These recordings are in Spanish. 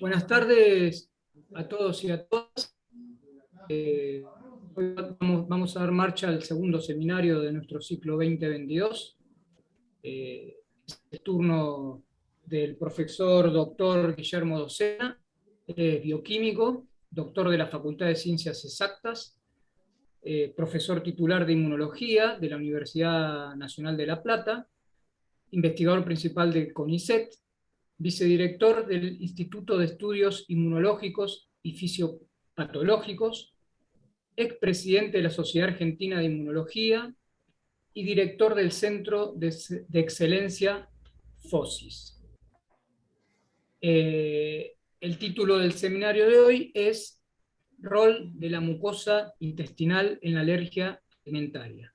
Buenas tardes a todos y a todas. Hoy vamos a dar marcha al segundo seminario de nuestro ciclo 2022. Es el turno del profesor doctor Guillermo Docena, bioquímico, doctor de la Facultad de Ciencias Exactas, profesor titular de Inmunología de la Universidad Nacional de La Plata, investigador principal del CONICET, vicedirector del Instituto de Estudios Inmunológicos y Fisiopatológicos, expresidente de la Sociedad Argentina de Inmunología y director del Centro de Excelencia FOSIS. El título del seminario de hoy es Rol de la mucosa intestinal en la alergia alimentaria.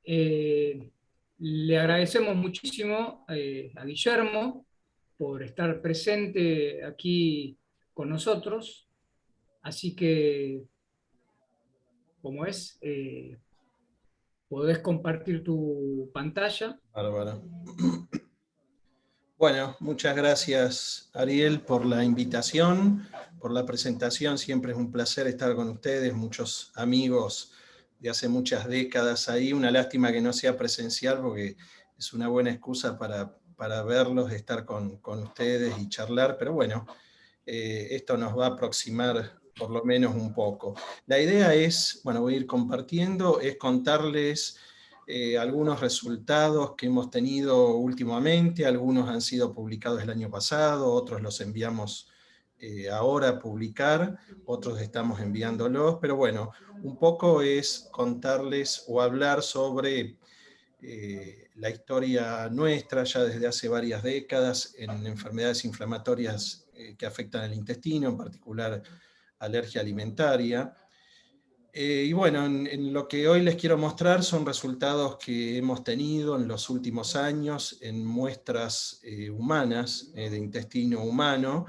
Le agradecemos muchísimo a Guillermo por estar presente aquí con nosotros, así que, como es, podés compartir tu pantalla. Bárbaro. Bueno, muchas gracias Ariel por la invitación, por la presentación. Siempre es un placer estar con ustedes, muchos amigos de hace muchas décadas ahí. Una lástima que no sea presencial porque es una buena excusa para verlos, estar con ustedes y charlar, pero bueno, esto nos va a aproximar por lo menos un poco. La idea es, bueno, voy a ir compartiendo, es contarles algunos resultados que hemos tenido últimamente. Algunos han sido publicados el año pasado, otros los enviamos ahora a publicar, otros estamos enviándolos, pero bueno, un poco es contarles o hablar sobre la historia nuestra ya desde hace varias décadas en enfermedades inflamatorias que afectan al intestino, en particular alergia alimentaria. Y bueno, en lo que hoy les quiero mostrar son resultados que hemos tenido en los últimos años en muestras humanas, de intestino humano,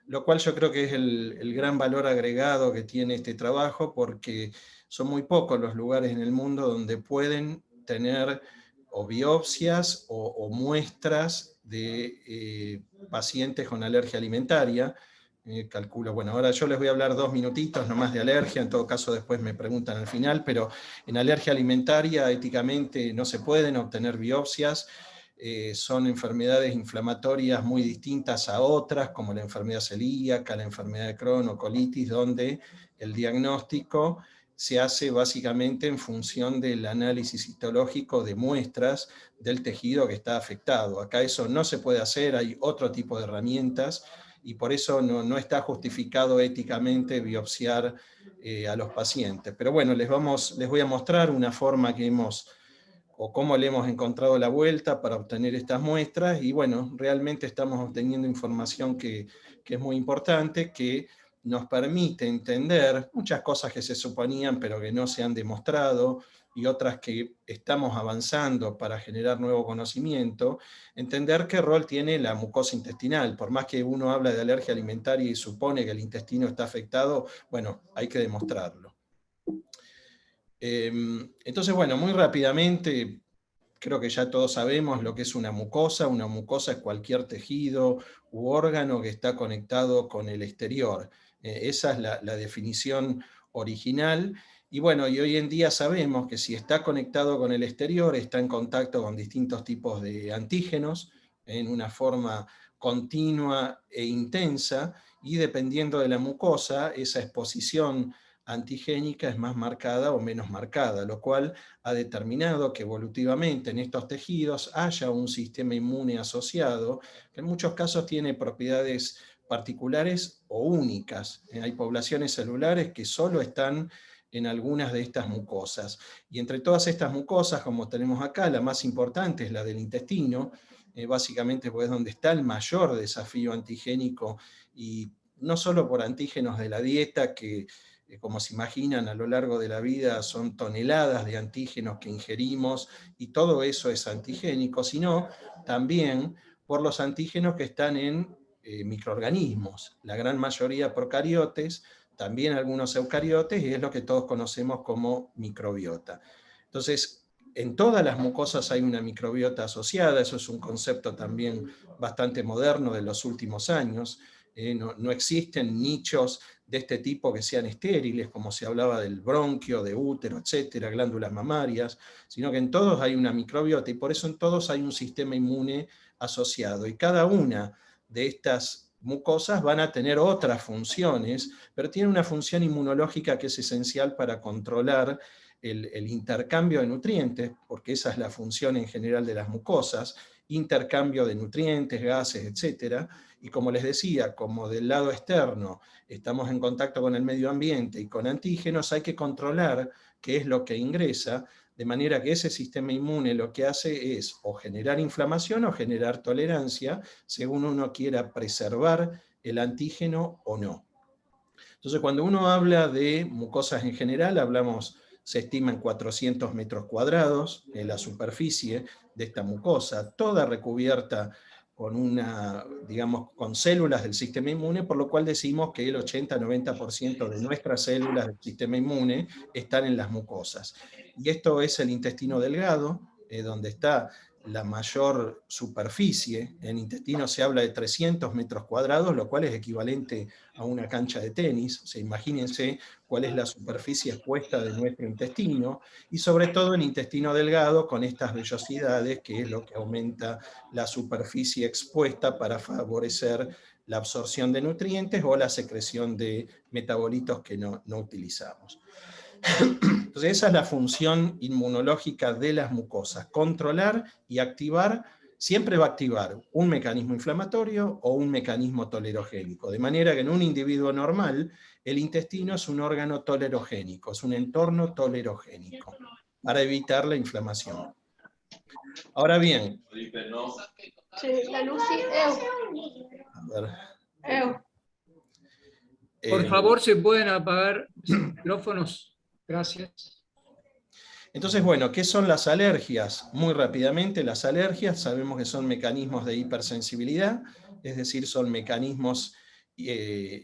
lo cual yo creo que es el gran valor agregado que tiene este trabajo, porque son muy pocos los lugares en el mundo donde pueden tener o biopsias o muestras de pacientes con alergia alimentaria. Calculo, bueno, ahora yo les voy a hablar 2 minutitos nomás de alergia, en todo caso después me preguntan al final, pero en alergia alimentaria éticamente no se pueden obtener biopsias. Son enfermedades inflamatorias muy distintas a otras, como la enfermedad celíaca, la enfermedad de Crohn o colitis, donde el diagnóstico se hace básicamente en función del análisis histológico de muestras del tejido que está afectado. Acá eso no se puede hacer, hay otro tipo de herramientas, y por eso no está justificado éticamente biopsiar a los pacientes. Pero bueno, les voy a mostrar una forma que o cómo le hemos encontrado la vuelta para obtener estas muestras, y bueno, realmente estamos obteniendo información que es muy importante, que nos permite entender muchas cosas que se suponían pero que no se han demostrado, y otras que estamos avanzando para generar nuevo conocimiento, entender qué rol tiene la mucosa intestinal. Por más que uno habla de alergia alimentaria y supone que el intestino está afectado, bueno, hay que demostrarlo. Entonces, bueno, muy rápidamente, creo que ya todos sabemos lo que es una mucosa. Una mucosa es cualquier tejido u órgano que está conectado con el exterior. Esa es la definición original. Y bueno, y hoy en día sabemos que si está conectado con el exterior, está en contacto con distintos tipos de antígenos en una forma continua e intensa, y dependiendo de la mucosa, esa exposición antigénica es más marcada o menos marcada, lo cual ha determinado que evolutivamente en estos tejidos haya un sistema inmune asociado, que en muchos casos tiene propiedades particulares o únicas. Hay poblaciones celulares que solo están en algunas de estas mucosas. Y entre todas estas mucosas, como tenemos acá, la más importante es la del intestino, básicamente pues es donde está el mayor desafío antigénico, y no solo por antígenos de la dieta, que como se imaginan, a lo largo de la vida son toneladas de antígenos que ingerimos, y todo eso es antigénico, sino también por los antígenos que están en microorganismos, la gran mayoría procariotes, también algunos eucariotes, y es lo que todos conocemos como microbiota. Entonces, en todas las mucosas hay una microbiota asociada. Eso es un concepto también bastante moderno de los últimos años. No existen nichos de este tipo que sean estériles, como se hablaba del bronquio, de útero, etcétera, glándulas mamarias, sino que en todos hay una microbiota y por eso en todos hay un sistema inmune asociado. Y cada una de estas mucosas van a tener otras funciones, pero tiene una función inmunológica que es esencial para controlar el intercambio de nutrientes, porque esa es la función en general de las mucosas, intercambio de nutrientes, gases, etcétera. Y como les decía, como del lado externo estamos en contacto con el medio ambiente y con antígenos, hay que controlar qué es lo que ingresa, de manera que ese sistema inmune lo que hace es o generar inflamación o generar tolerancia, según uno quiera preservar el antígeno o no. Entonces, cuando uno habla de mucosas en general, se estima en 400 metros cuadrados en la superficie de esta mucosa, toda recubierta con células del sistema inmune, por lo cual decimos que el 80-90% de nuestras células del sistema inmune están en las mucosas. Y esto es el intestino delgado, donde está la mayor superficie. En intestino se habla de 300 metros cuadrados, lo cual es equivalente a una cancha de tenis. O sea, imagínense cuál es la superficie expuesta de nuestro intestino, y sobre todo el intestino delgado con estas vellosidades, que es lo que aumenta la superficie expuesta para favorecer la absorción de nutrientes o la secreción de metabolitos que no utilizamos. Entonces esa es la función inmunológica de las mucosas, controlar y activar. Siempre va a activar un mecanismo inflamatorio o un mecanismo tolerogénico, de manera que en un individuo normal el intestino es un órgano tolerogénico, es un entorno tolerogénico, para evitar la inflamación. Ahora bien, la Lucy, a ver. Por favor, se pueden apagar los micrófonos. Gracias. Entonces, bueno, ¿qué son las alergias? Muy rápidamente, las alergias sabemos que son mecanismos de hipersensibilidad, es decir, son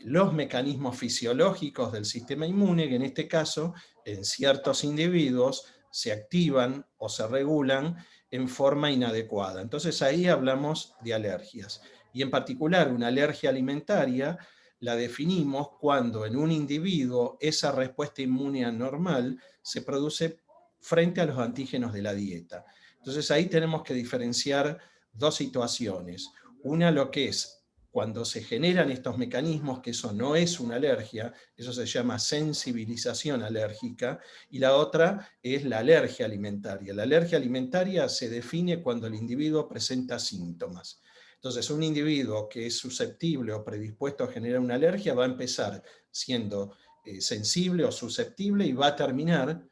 los mecanismos fisiológicos del sistema inmune, que en este caso, en ciertos individuos, se activan o se regulan en forma inadecuada. Entonces ahí hablamos de alergias. Y en particular, una alergia alimentaria la definimos cuando en un individuo esa respuesta inmune anormal se produce frente a los antígenos de la dieta. Entonces ahí tenemos que diferenciar dos situaciones. Una, lo que es cuando se generan estos mecanismos, que eso no es una alergia, eso se llama sensibilización alérgica, y la otra es la alergia alimentaria. La alergia alimentaria se define cuando el individuo presenta síntomas. Entonces, un individuo que es susceptible o predispuesto a generar una alergia va a empezar siendo sensible o susceptible y va a terminar,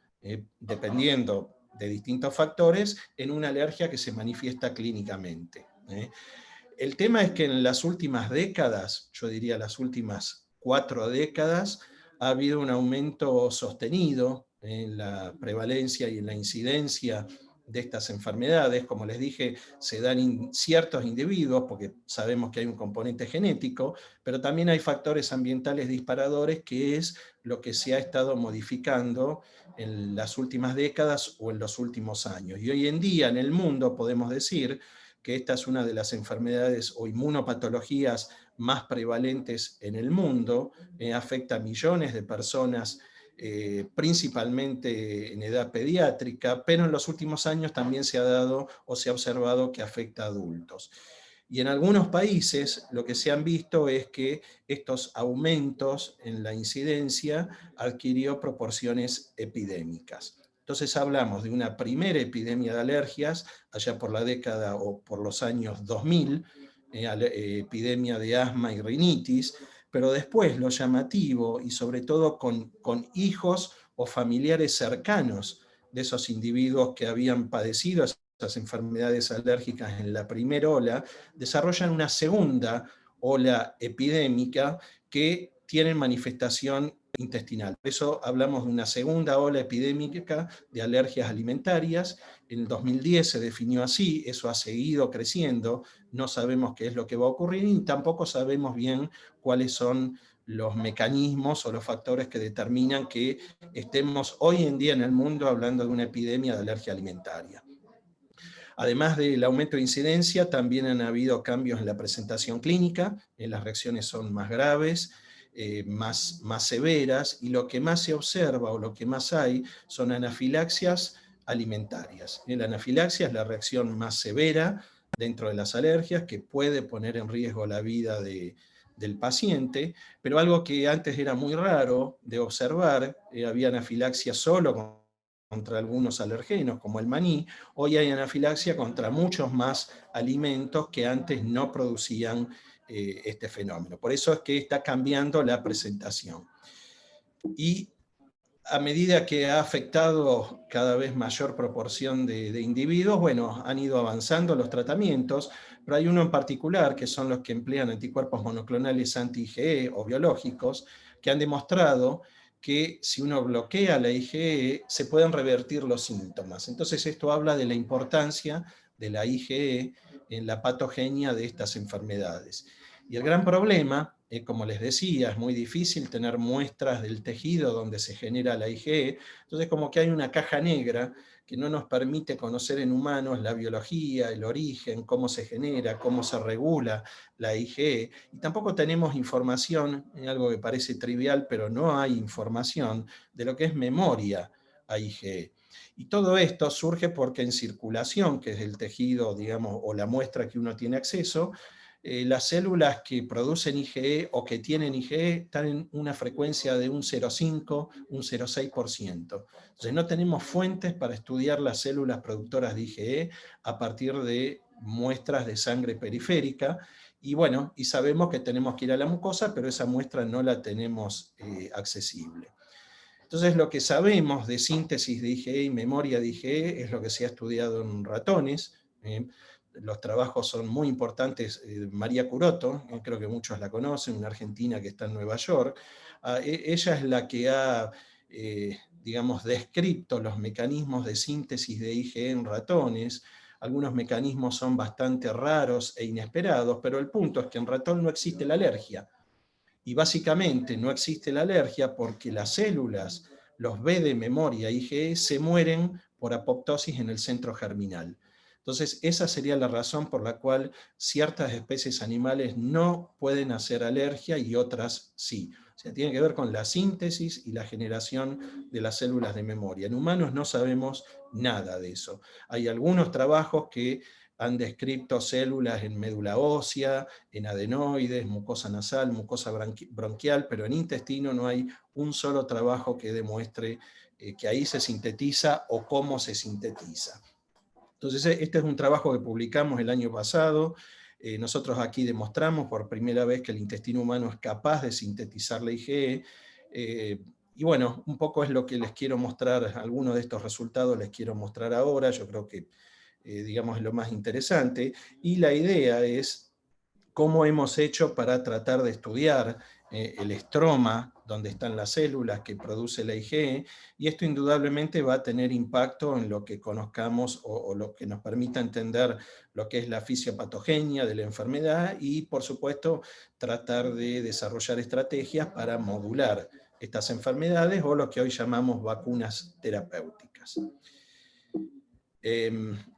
dependiendo de distintos factores, en una alergia que se manifiesta clínicamente. El tema es que en las últimas décadas, yo diría las últimas 4 décadas, ha habido un aumento sostenido en la prevalencia y en la incidencia de estas enfermedades. Como les dije, se dan en ciertos individuos, porque sabemos que hay un componente genético, pero también hay factores ambientales disparadores, que es lo que se ha estado modificando en las últimas décadas o en los últimos años. Y hoy en día en el mundo podemos decir que esta es una de las enfermedades o inmunopatologías más prevalentes en el mundo, afecta a millones de personas, principalmente en edad pediátrica, pero en los últimos años también se ha dado o se ha observado que afecta a adultos. Y en algunos países lo que se han visto es que estos aumentos en la incidencia adquirió proporciones epidémicas. Entonces hablamos de una primera epidemia de alergias, allá por la década o por los años 2000, epidemia de asma y rinitis, pero después lo llamativo, y sobre todo con hijos o familiares cercanos de esos individuos que habían padecido esas enfermedades alérgicas en la primera ola, desarrollan una segunda ola epidémica que tiene manifestación intestinal. Por eso hablamos de una segunda ola epidémica de alergias alimentarias. En el 2010 se definió así, eso ha seguido creciendo, no sabemos qué es lo que va a ocurrir y tampoco sabemos bien cuáles son los mecanismos o los factores que determinan que estemos hoy en día en el mundo hablando de una epidemia de alergia alimentaria. Además del aumento de incidencia, también han habido cambios en la presentación clínica, las reacciones son más graves, más severas, y lo que más se observa o lo que más hay son anafilaxias alimentarias. La anafilaxia es la reacción más severa dentro de las alergias, que puede poner en riesgo la vida del paciente, pero algo que antes era muy raro de observar, había anafilaxia solo contra algunos alergenos, como el maní. Hoy hay anafilaxia contra muchos más alimentos que antes no producían este fenómeno. Por eso es que está cambiando la presentación. Y a medida que ha afectado cada vez mayor proporción de individuos, bueno, han ido avanzando los tratamientos, pero hay uno en particular, que son los que emplean anticuerpos monoclonales anti-IgE o biológicos, que han demostrado que si uno bloquea la IgE, se pueden revertir los síntomas. Entonces esto habla de la importancia de la IgE en la patogenia de estas enfermedades. Y el gran problema, como les decía, es muy difícil tener muestras del tejido donde se genera la IgE, entonces como que hay una caja negra que no nos permite conocer en humanos la biología, el origen, cómo se genera, cómo se regula la IgE, y tampoco tenemos información, algo que parece trivial, pero no hay información de lo que es memoria a IgE. Y todo esto surge porque en circulación, que es el tejido, digamos, o la muestra que uno tiene acceso, las células que producen IgE o que tienen IgE están en una frecuencia de un 0,5, un 0,6%. Entonces no tenemos fuentes para estudiar las células productoras de IgE a partir de muestras de sangre periférica, y bueno, y sabemos que tenemos que ir a la mucosa, pero esa muestra no la tenemos accesible. Entonces lo que sabemos de síntesis de IgE y memoria de IgE es lo que se ha estudiado en ratones. Los trabajos son muy importantes. María Curoto, creo que muchos la conocen, una argentina que está en Nueva York, ella es la que ha, digamos, descrito los mecanismos de síntesis de IgE en ratones. Algunos mecanismos son bastante raros e inesperados, pero el punto es que en ratón no existe la alergia. Y básicamente no existe la alergia porque las células, los B de memoria IgE, se mueren por apoptosis en el centro germinal. Entonces, esa sería la razón por la cual ciertas especies animales no pueden hacer alergia y otras sí. O sea, tiene que ver con la síntesis y la generación de las células de memoria. En humanos no sabemos nada de eso. Hay algunos trabajos que han descrito células en médula ósea, en adenoides, mucosa nasal, mucosa bronquial, pero en intestino no hay un solo trabajo que demuestre que ahí se sintetiza o cómo se sintetiza. Entonces, este es un trabajo que publicamos el año pasado. Nosotros aquí demostramos por primera vez que el intestino humano es capaz de sintetizar la IgE. Y bueno, un poco es lo que les quiero mostrar, algunos de estos resultados les quiero mostrar ahora. Yo creo que, digamos, es lo más interesante. Y la idea es cómo hemos hecho para tratar de estudiar el estroma, donde están las células que produce la IgE, y esto indudablemente va a tener impacto en lo que conozcamos o lo que nos permita entender lo que es la fisiopatogenia de la enfermedad, y por supuesto tratar de desarrollar estrategias para modular estas enfermedades o lo que hoy llamamos vacunas terapéuticas.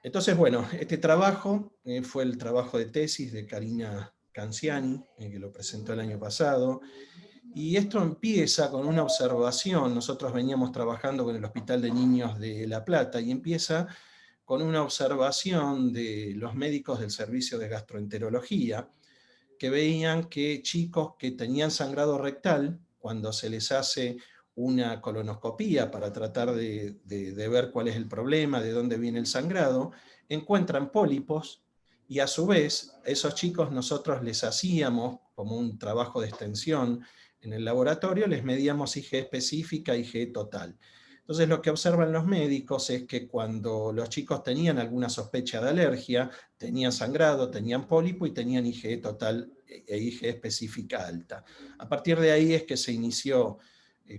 Entonces, bueno, este trabajo fue el trabajo de tesis de Karina Canciani, que lo presentó el año pasado, y esto empieza con una observación. Nosotros veníamos trabajando con el Hospital de Niños de La Plata, y empieza con una observación de los médicos del servicio de gastroenterología, que veían que chicos que tenían sangrado rectal, cuando se les hace una colonoscopía para tratar de ver cuál es el problema, de dónde viene el sangrado, encuentran pólipos, y a su vez, a esos chicos nosotros les hacíamos, como un trabajo de extensión en el laboratorio, les medíamos IgE específica, IgE total. Entonces lo que observan los médicos es que cuando los chicos tenían alguna sospecha de alergia, tenían sangrado, tenían pólipo y tenían IgE total e IgE específica alta. A partir de ahí es que se inició,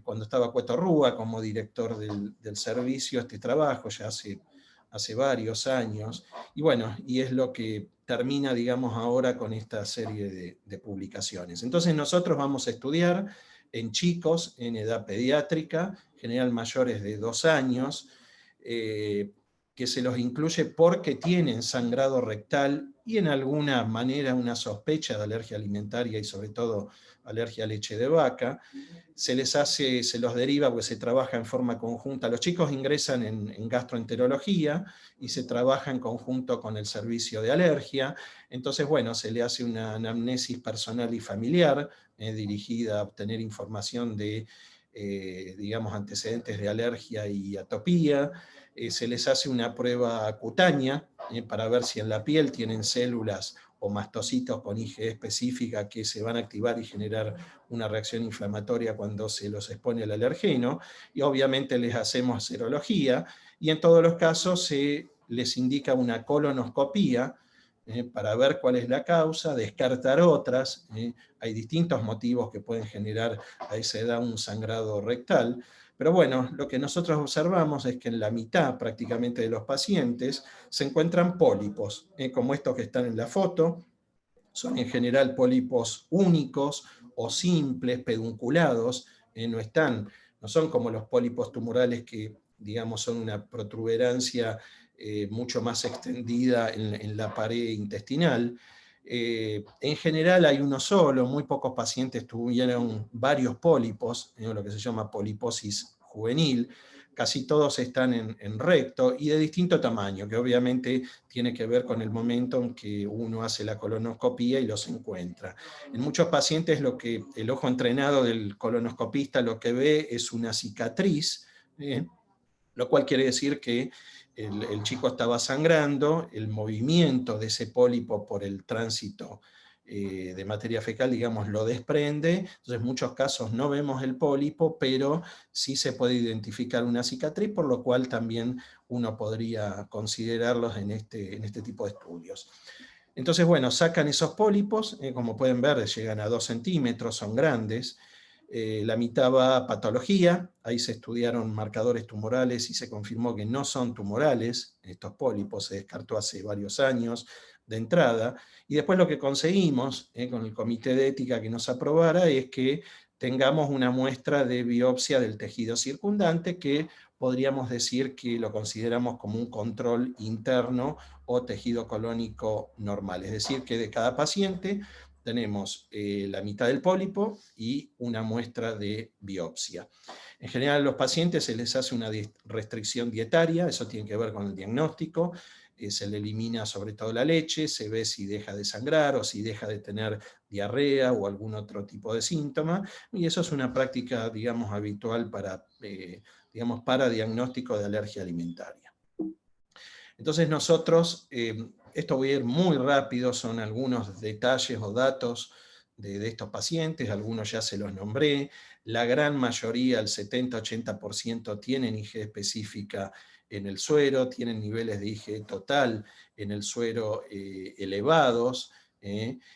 cuando estaba Cueto Rúa como director del servicio, este trabajo ya hace varios años, y bueno, y es lo que termina, digamos, ahora con esta serie de publicaciones. Entonces nosotros vamos a estudiar en chicos en edad pediátrica, en general mayores de 2 años, que que se los incluye porque tienen sangrado rectal y en alguna manera una sospecha de alergia alimentaria y sobre todo alergia a leche de vaca. Se los deriva porque se trabaja en forma conjunta. Los chicos ingresan en gastroenterología y se trabaja en conjunto con el servicio de alergia. Entonces, bueno, se le hace una anamnesis personal y familiar dirigida a obtener información de, digamos, antecedentes de alergia y atopía. Se les hace una prueba cutánea para ver si en la piel tienen células o mastocitos con IgE específica que se van a activar y generar una reacción inflamatoria cuando se los expone al alergeno, y obviamente les hacemos serología, y en todos los casos se les indica una colonoscopía para ver cuál es la causa, descartar otras. Hay distintos motivos que pueden generar a esa edad un sangrado rectal, pero bueno, lo que nosotros observamos es que en la mitad prácticamente de los pacientes se encuentran pólipos, como estos que están en la foto. Son en general pólipos únicos o simples, pedunculados, no son como los pólipos tumorales que, digamos, son una protuberancia mucho más extendida en la pared intestinal. En general hay uno solo, muy pocos pacientes tuvieron varios pólipos, lo que se llama poliposis juvenil. Casi todos están en recto y de distinto tamaño, que obviamente tiene que ver con el momento en que uno hace la colonoscopía y los encuentra. En muchos pacientes el ojo entrenado del colonoscopista lo que ve es una cicatriz, lo cual quiere decir que el chico estaba sangrando, el movimiento de ese pólipo por el tránsito de materia fecal, digamos, lo desprende. Entonces en muchos casos no vemos el pólipo, pero sí se puede identificar una cicatriz, por lo cual también uno podría considerarlos en este tipo de estudios. Entonces, bueno, sacan esos pólipos, como pueden ver, llegan a 2 centímetros, son grandes. La mitad va a patología, ahí se estudiaron marcadores tumorales y se confirmó que no son tumorales estos pólipos, se descartó hace varios años de entrada, y después lo que conseguimos con el comité de ética que nos aprobara es que tengamos una muestra de biopsia del tejido circundante que podríamos decir que lo consideramos como un control interno o tejido colónico normal, es decir, que de cada paciente tenemos la mitad del pólipo y una muestra de biopsia. En general a los pacientes se les hace una restricción dietaria, eso tiene que ver con el diagnóstico, se le elimina sobre todo la leche, se ve si deja de sangrar o si deja de tener diarrea o algún otro tipo de síntoma, y eso es una práctica, digamos, habitual para diagnóstico de alergia alimentaria. Entonces nosotros, esto voy a ir muy rápido, son algunos detalles o datos de estos pacientes, algunos ya se los nombré, la gran mayoría, el 70-80%, tienen IgE específica en el suero, tienen niveles de IgE total en el suero elevados,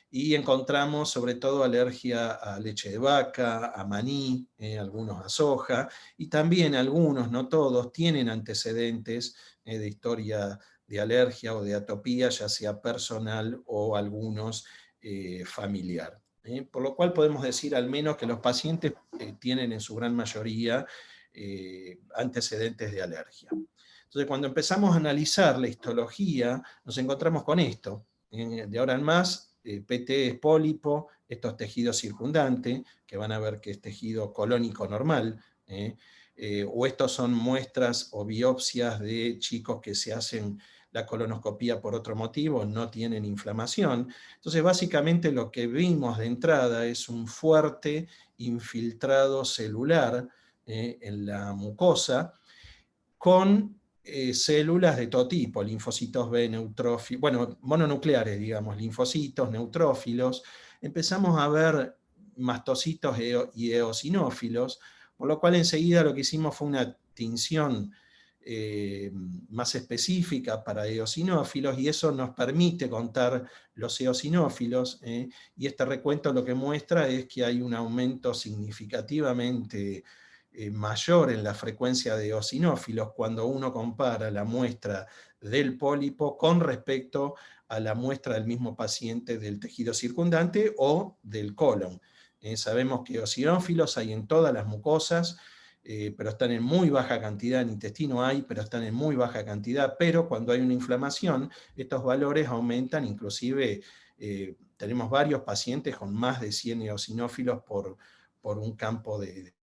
y encontramos sobre todo alergia a leche de vaca, a maní, algunos a soja, y también algunos, no todos, tienen antecedentes de historia de alergia o de atopía, ya sea personal o algunos familiar. Por lo cual podemos decir al menos que los pacientes tienen en su gran mayoría antecedentes de alergia. Entonces cuando empezamos a analizar la histología, nos encontramos con esto. De ahora en más, PT es pólipo, esto es tejido circundante, que van a ver que es tejido colónico normal, o estos son muestras o biopsias de chicos que se hacen la colonoscopía por otro motivo, no tienen inflamación. Entonces básicamente lo que vimos de entrada es un fuerte infiltrado celular en la mucosa con células de todo tipo, linfocitos B, neutrófilos, bueno, mononucleares, digamos, linfocitos, neutrófilos. Empezamos a ver mastocitos y eosinófilos, por lo cual enseguida lo que hicimos fue una tinción más específica para eosinófilos, y eso nos permite contar los eosinófilos, y este recuento lo que muestra es que hay un aumento significativamente mayor en la frecuencia de eosinófilos cuando uno compara la muestra del pólipo con respecto a la muestra del mismo paciente del tejido circundante o del colon. Sabemos que eosinófilos hay en todas las mucosas, pero están en muy baja cantidad. En intestino hay, pero están en muy baja cantidad. Pero cuando hay una inflamación, estos valores aumentan, inclusive tenemos varios pacientes con más de 100 eosinófilos por un campo de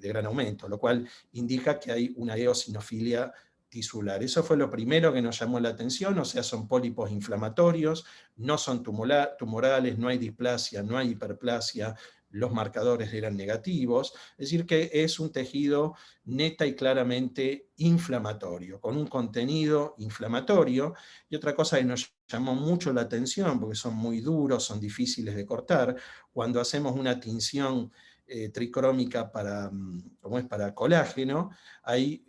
gran aumento, lo cual indica que hay una eosinofilia tisular. Eso fue lo primero que nos llamó la atención, o sea, son pólipos inflamatorios, no son tumorales, no hay displasia, no hay hiperplasia, los marcadores eran negativos, es decir que es un tejido neta y claramente inflamatorio, con un contenido inflamatorio. Y otra cosa que nos llamó mucho la atención, porque son muy duros, son difíciles de cortar, cuando hacemos una tinción tricrómica como es para colágeno, hay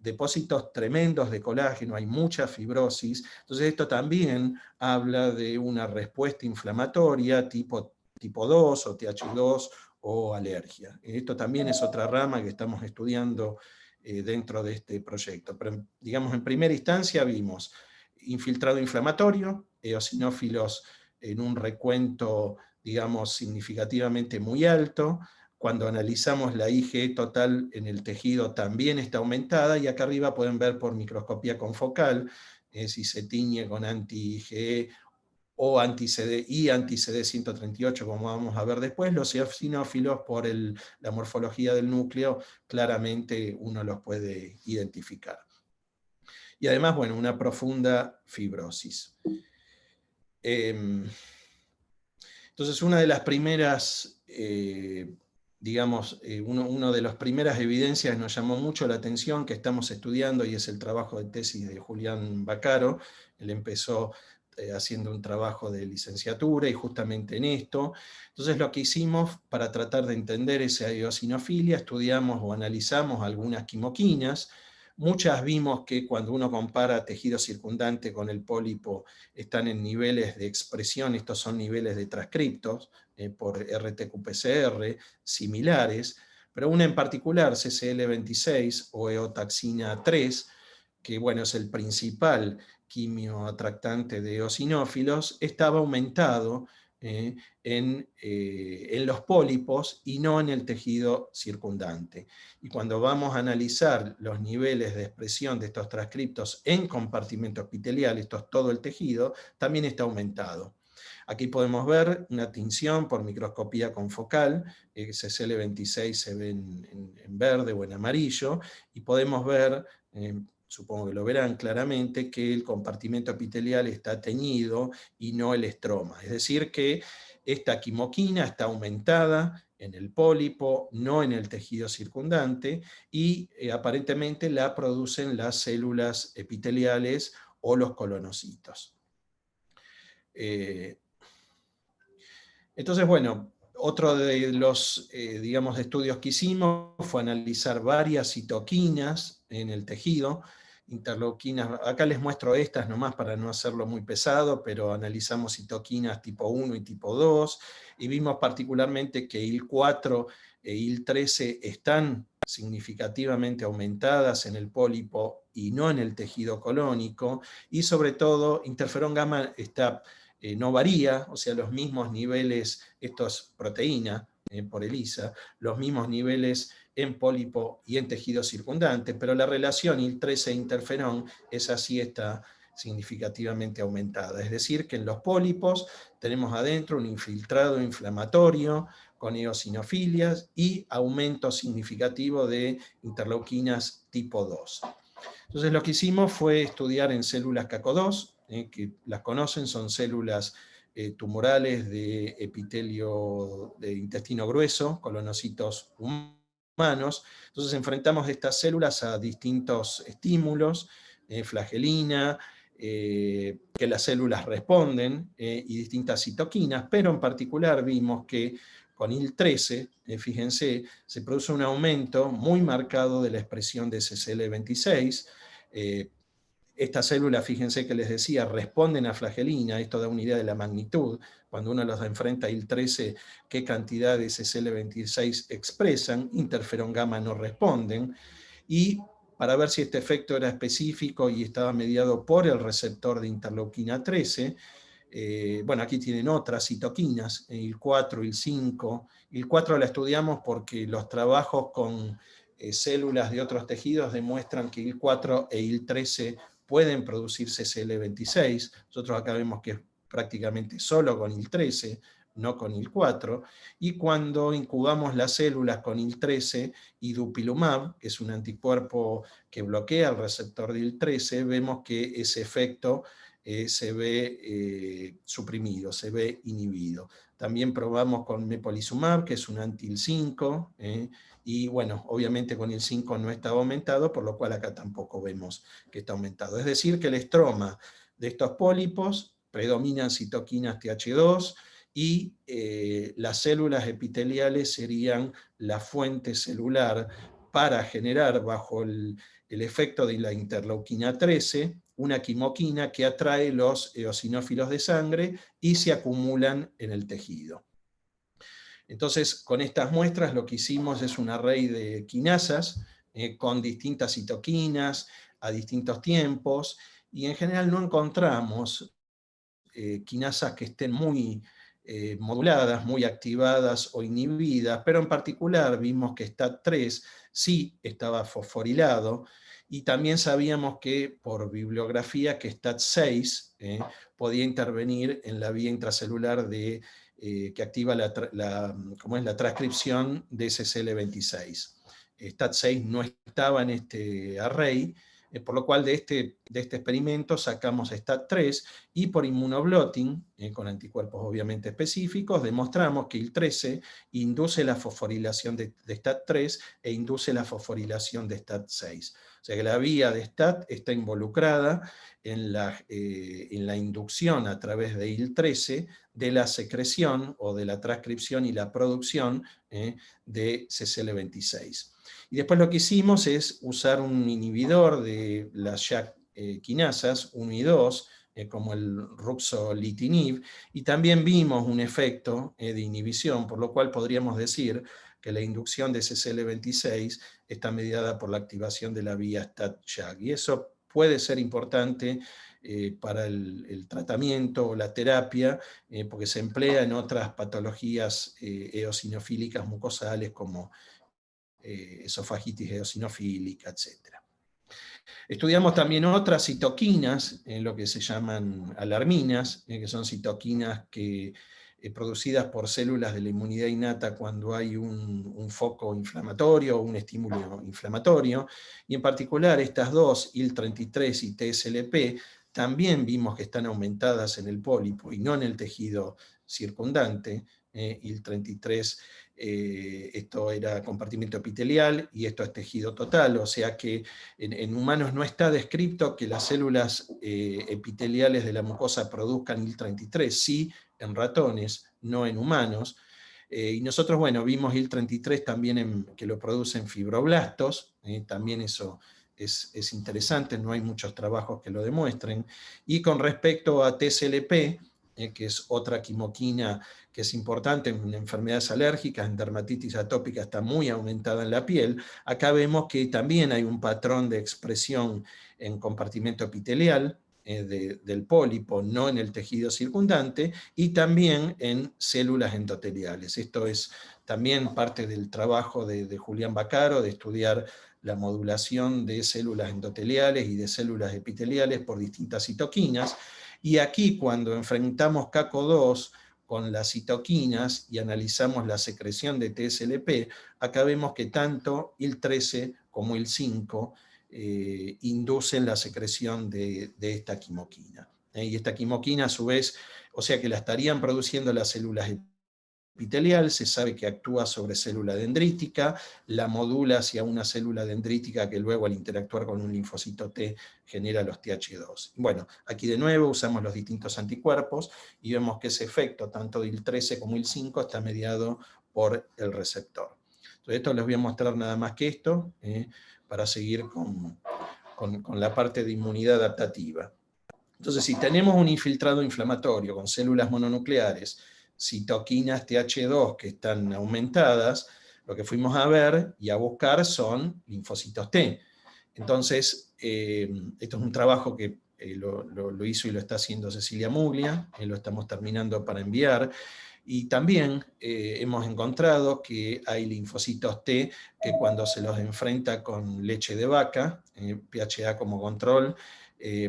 depósitos tremendos de colágeno, hay mucha fibrosis, entonces esto también habla de una respuesta inflamatoria tipo 2 o TH2 o alergia. Esto también es otra rama que estamos estudiando dentro de este proyecto. Pero, digamos, en primera instancia vimos infiltrado inflamatorio, eosinófilos en un recuento, digamos, significativamente muy alto. Cuando analizamos la IgE total en el tejido también está aumentada, y acá arriba pueden ver por microscopía confocal si se tiñe con anti-IgE o anti-CD y anti-CD138, como vamos a ver después. Los eosinófilos, por la morfología del núcleo, claramente uno los puede identificar. Y además, bueno, una profunda fibrosis. Entonces, una de las primeras, una de las primeras evidencias que nos llamó mucho la atención, que estamos estudiando, y es el trabajo de tesis de Julián Baccaro. Él empezó haciendo un trabajo de licenciatura y justamente en esto. Entonces lo que hicimos para tratar de entender esa eosinofilia, estudiamos o analizamos algunas quimoquinas. Muchas vimos que cuando uno compara tejido circundante con el pólipo están en niveles de expresión, estos son niveles de transcriptos por RT-qPCR similares, pero una en particular, CCL26 o eotaxina 3, que bueno, es el principal quimioatractante de eosinófilos, estaba aumentado en los pólipos y no en el tejido circundante. Y cuando vamos a analizar los niveles de expresión de estos transcriptos en compartimento epitelial, esto es todo el tejido, también está aumentado. Aquí podemos ver una tinción por microscopía confocal, CCL26 se ve en verde o en amarillo, y podemos ver, supongo que lo verán claramente, que el compartimento epitelial está teñido y no el estroma. Es decir que esta quimoquina está aumentada en el pólipo, no en el tejido circundante, y aparentemente la producen las células epiteliales o los colonocitos. Entonces, bueno, otro de los estudios que hicimos fue analizar varias citoquinas en el tejido, interleuquinas. Acá les muestro estas nomás para no hacerlo muy pesado, pero analizamos citoquinas tipo 1 y tipo 2, y vimos particularmente que IL-4 e IL-13 están significativamente aumentadas en el pólipo y no en el tejido colónico, y sobre todo interferón gamma no varía, o sea, los mismos niveles, esto es proteína por ELISA, los mismos niveles en pólipo y en tejido circundante, pero la relación IL-13-interferón, esa sí está significativamente aumentada. Es decir, que en los pólipos tenemos adentro un infiltrado inflamatorio con eosinofilias y aumento significativo de interleuquinas tipo 2. Entonces lo que hicimos fue estudiar en células CACO2, que las conocen, son células tumorales de epitelio de intestino grueso, colonocitos humanos. Entonces enfrentamos estas células a distintos estímulos, flagelina, que las células responden, y distintas citoquinas, pero en particular vimos que con IL-13, fíjense, se produce un aumento muy marcado de la expresión de CCL26. Estas células, fíjense que les decía, responden a flagelina, esto da una idea de la magnitud. Cuando uno los enfrenta a IL-13, qué cantidad de CCL26 expresan, interferón gamma no responden, y para ver si este efecto era específico y estaba mediado por el receptor de interleuquina 13, Bueno, aquí tienen otras citoquinas, IL-4, IL-5. IL-4 la estudiamos porque los trabajos con células de otros tejidos demuestran que IL-4 e IL-13 pueden producir CCL26. Nosotros acá vemos que es prácticamente solo con IL-13, no con IL-4, y cuando incubamos las células con IL-13 y dupilumab, que es un anticuerpo que bloquea el receptor de IL-13, vemos que ese efecto se ve suprimido, se ve inhibido. También probamos con mepolizumab, que es un anti-IL-5, y bueno, obviamente con IL-5 no estaba aumentado, por lo cual acá tampoco vemos que está aumentado. Es decir, que el estroma de estos pólipos predominan citoquinas Th2, y las células epiteliales serían la fuente celular para generar, bajo el efecto de la interleuquina 13, una quimoquina que atrae los eosinófilos de sangre y se acumulan en el tejido. Entonces, con estas muestras lo que hicimos es un array de quinasas con distintas citoquinas a distintos tiempos, y en general no encontramos quinasas que estén muy moduladas, muy activadas o inhibidas, pero en particular vimos que STAT3 sí estaba fosforilado, y también sabíamos que por bibliografía que STAT6 podía intervenir en la vía intracelular que activa la transcripción de CCL26. STAT6 no estaba en este array, por lo cual de este experimento sacamos STAT3, y por inmunoblotting, con anticuerpos obviamente específicos, demostramos que IL-13 induce la fosforilación de STAT3 e induce la fosforilación de STAT6. O sea que la vía de STAT está involucrada en la inducción a través de IL-13 de la secreción o de la transcripción y la producción de CCL26. Y después lo que hicimos es usar un inhibidor de las JAK quinasas 1 y 2, como el ruxolitinib, y también vimos un efecto de inhibición, por lo cual podríamos decir que la inducción de CCL26 está mediada por la activación de la vía STAT-JAK, y eso puede ser importante para el tratamiento o la terapia, porque se emplea en otras patologías eosinofílicas mucosales como esofagitis eosinofílica, etc. Estudiamos también otras citoquinas, lo que se llaman alarminas, que son citoquinas producidas por células de la inmunidad innata cuando hay un foco inflamatorio o un estímulo inflamatorio, y en particular estas dos, IL-33 y TSLP, también vimos que están aumentadas en el pólipo y no en el tejido circundante. IL-33, esto era compartimento epitelial y esto es tejido total, o sea que en humanos no está descrito que las células epiteliales de la mucosa produzcan IL-33, sí en ratones, no en humanos. Y nosotros, bueno, vimos IL-33 también que lo producen fibroblastos, también eso es interesante, no hay muchos trabajos que lo demuestren. Y con respecto a TSLP, que es otra quimoquina que es importante en enfermedades alérgicas, en dermatitis atópica está muy aumentada en la piel, acá vemos que también hay un patrón de expresión en compartimento epitelial del pólipo, no en el tejido circundante, y también en células endoteliales. Esto es también parte del trabajo de Julián Baccaro, de estudiar la modulación de células endoteliales y de células epiteliales por distintas citoquinas. Y aquí, cuando enfrentamos CACO2 con las citoquinas y analizamos la secreción de TSLP, acá vemos que tanto IL-13 como IL-5 inducen la secreción de esta quimoquina. Y esta quimoquina, a su vez, o sea que la estarían produciendo las células epitelial, se sabe que actúa sobre célula dendrítica, la modula hacia una célula dendrítica que luego al interactuar con un linfocito T genera los Th2. Bueno, aquí de nuevo usamos los distintos anticuerpos y vemos que ese efecto, tanto del IL-13 como el IL-5, está mediado por el receptor. Entonces esto les voy a mostrar nada más que esto, para seguir con la parte de inmunidad adaptativa. Entonces, si tenemos un infiltrado inflamatorio con células mononucleares, citoquinas Th2 que están aumentadas, lo que fuimos a ver y a buscar son linfocitos T. Entonces, esto es un trabajo que lo hizo y lo está haciendo Cecilia Muglia, lo estamos terminando para enviar. Y también hemos encontrado que hay linfocitos T que cuando se los enfrenta con leche de vaca, PHA como control,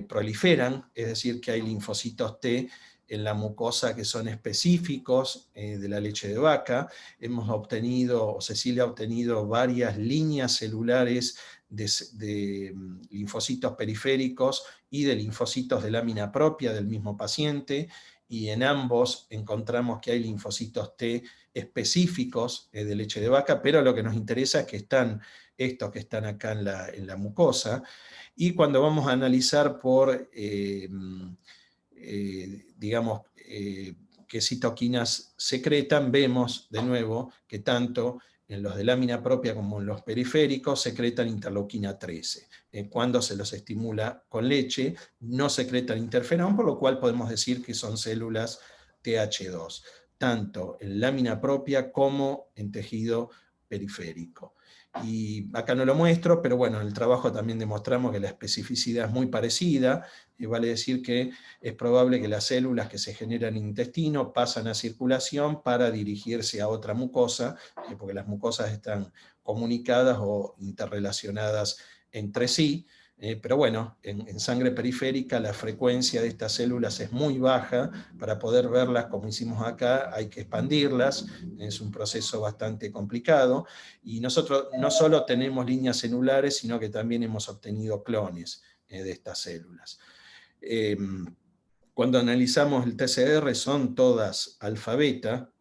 proliferan, es decir, que hay linfocitos T en la mucosa que son específicos de la leche de vaca. Hemos obtenido, Cecilia ha obtenido varias líneas celulares de linfocitos periféricos y de linfocitos de lámina propia del mismo paciente, y en ambos encontramos que hay linfocitos T específicos de leche de vaca, pero lo que nos interesa es que están estos que están acá en la mucosa, y cuando vamos a analizar por, digamos, qué citoquinas secretan, vemos de nuevo que tanto en los de lámina propia como en los periféricos secretan interleuquina 13. Cuando se los estimula con leche, no secretan interferón, por lo cual podemos decir que son células TH2, tanto en lámina propia como en tejido periférico. Y acá no lo muestro, pero bueno, en el trabajo también demostramos que la especificidad es muy parecida, y vale decir que es probable que las células que se generan en intestino pasan a circulación para dirigirse a otra mucosa, porque las mucosas están comunicadas o interrelacionadas entre sí, pero bueno, en sangre periférica la frecuencia de estas células es muy baja. Para poder verlas como hicimos acá hay que expandirlas, es un proceso bastante complicado, y nosotros no solo tenemos líneas celulares, sino que también hemos obtenido clones de estas células. Cuando analizamos el TCR son todas alfa beta,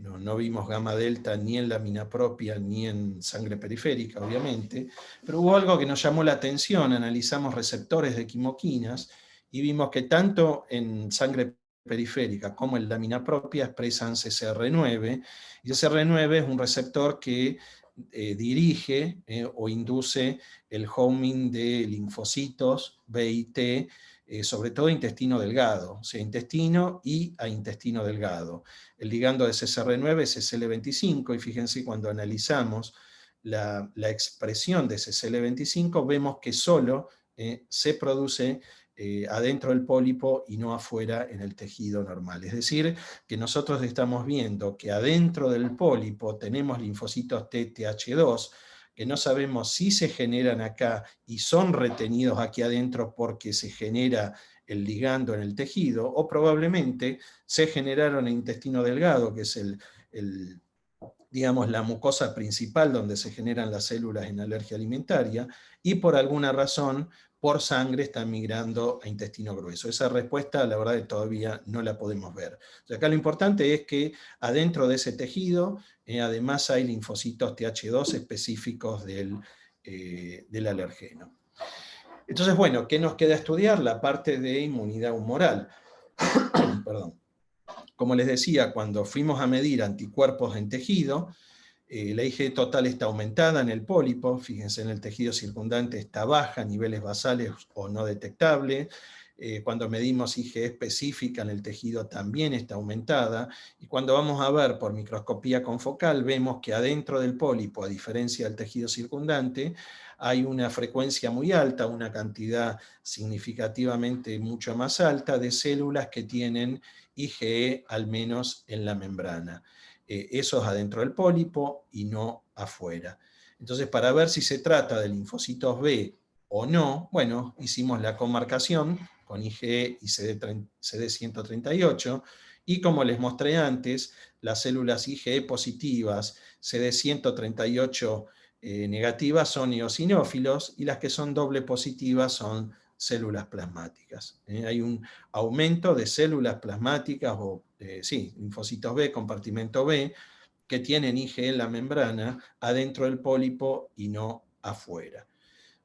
no vimos gamma delta ni en lámina propia ni en sangre periférica, obviamente, pero hubo algo que nos llamó la atención. Analizamos receptores de quimoquinas y vimos que tanto en sangre periférica como en lámina propia expresan CCR9, y CCR9 es un receptor que dirige o induce el homing de linfocitos B y T, sobre todo intestino delgado, o sea, intestino y a intestino delgado. El ligando de CCR9 es CCL25, y fíjense, cuando analizamos la expresión de CCL25, vemos que solo se produce adentro del pólipo y no afuera en el tejido normal. Es decir, que nosotros estamos viendo que adentro del pólipo tenemos linfocitos TTH2, que no sabemos si se generan acá y son retenidos aquí adentro porque se genera el ligando en el tejido, o probablemente se generaron en intestino delgado, que es digamos, la mucosa principal donde se generan las células en alergia alimentaria, y por alguna razón por sangre están migrando a intestino grueso. Esa respuesta, la verdad, todavía no la podemos ver. O sea, acá lo importante es que adentro de ese tejido, además hay linfocitos TH2 específicos del alergeno. Entonces, bueno, ¿qué nos queda estudiar? La parte de inmunidad humoral. Perdón. Como les decía, cuando fuimos a medir anticuerpos en tejido, la IgE total está aumentada en el pólipo, fíjense, en el tejido circundante está baja, niveles basales o no detectable. Cuando medimos IgE específica en el tejido también está aumentada, y cuando vamos a ver por microscopía confocal vemos que adentro del pólipo, a diferencia del tejido circundante, hay una frecuencia muy alta, una cantidad significativamente mucho más alta de células que tienen IgE al menos en la membrana. Eso es adentro del pólipo y no afuera. Entonces, para ver si se trata de linfocitos B o no, bueno, hicimos la comarcación con IgE y CD138, y como les mostré antes, las células IgE positivas, CD138 negativas son eosinófilos, y las que son doble positivas son células plasmáticas. Hay un aumento de células plasmáticas, o linfocitos B, compartimento B, que tienen IgE en la membrana adentro del pólipo y no afuera.